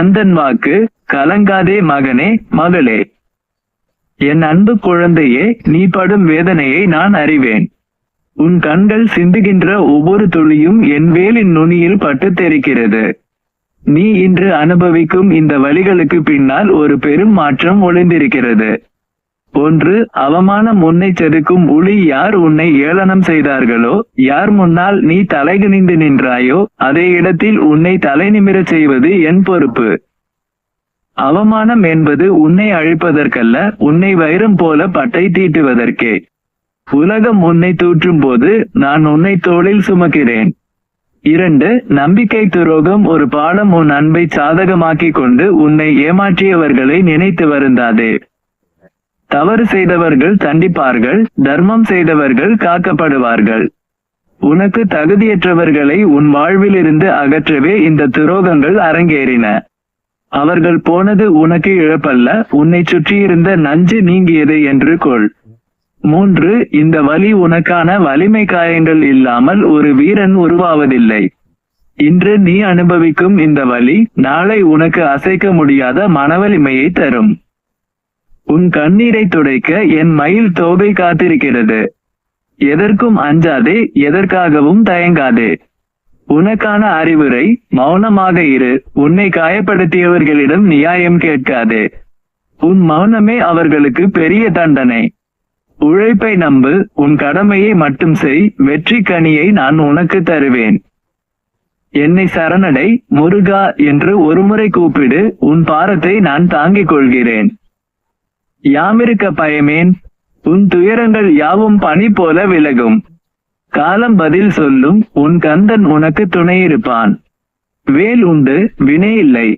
கந்தன் வாக்கு: கலங்காதே மகனே, மகளே. என் அன்பு குழந்தையே, நீ படும் வேதனையை நான் அறிவேன். உன் கண்கள் சிந்துகின்ற ஒவ்வொரு துளியும் என் வேலின் நுனியில் பட்டு தெரிக்கிறது. நீ இன்று அனுபவிக்கும் இந்த வலிகளுக்கு பின்னால் ஒரு பெரும் மாற்றம் ஒளிந்திருக்கிறது. ஒன்று, அவமானம் உன்னை செதுக்கும் உளி. யார் உன்னை ஏளனம் செய்தார்களோ, யார் முன்னால் நீ தலைகுனிந்து நின்றாயோ, அதே இடத்தில் உன்னை தலை நிமிரச் செய்வது என் பொறுப்பு. அவமானம் என்பது உன்னை அழிப்பதற்கல்ல, உன்னை வைரம் போல பட்டை தீட்டுவதற்கே. உலகம் உன்னை தூற்றும் போது நான் உன்னை தோளில் சுமக்கிறேன். 2, நம்பிக்கை துரோகம் ஒரு பாடம். உன் அன்பை சாதகமாக்கிக் கொண்டு உன்னை ஏமாற்றியவர்களை நினைத்து வருந்தாதே. தவறு செய்தவர்கள் தண்டிப்பார்கள், தர்மம் செய்தவர்கள் காக்கப்படுவார்கள். உனக்கு தகுதியற்றவர்களை உன் வாழ்விலிருந்து அகற்றவே இந்த துரோகங்கள் அரங்கேறின. அவர்கள் போனது உனக்கு இழப்பல்ல, உன்னை சுற்றியிருந்த நஞ்சு நீங்கியது என்று கொள். 3, இந்த வலி உனக்கான வலிமை. காயங்கள் இல்லாமல் ஒரு வீரன் உருவாவதில்லை. இன்று நீ அனுபவிக்கும் இந்த வலி நாளை உனக்கு அசைக்க முடியாத மனவலிமையை தரும். உன் கண்ணீரை துடைக்க என் மயில் தோகை காத்திருக்கிறது. எதற்கும் அஞ்சாதே, எதற்காகவும் தயங்காதே. உனக்கான அறிவுரை: மௌனமாக இரு. உன்னை காயப்படுத்தியவர்களிடம் நியாயம் கேட்காதே. உன் மௌனமே அவர்களுக்கு பெரிய தண்டனை. உழைப்பை நம்பு, உன் கடமையை மட்டும் செய். வெற்றி கனியை நான் உனக்கு தருவேன். என்னை சரணடை, முருகா என்று ஒருமுறை கூப்பிடு. உன் பாரத்தை நான் தாங்கிக் கொள்கிறேன். யாமிருக்க பயமேன்? உன் துயரங்கள் யாவும் பனி போல விலகும். காலம் பதில் சொல்லும். உன் கந்தன் உனக்கு துணையிருப்பான். வேல் உண்டு, வினை இல்லை.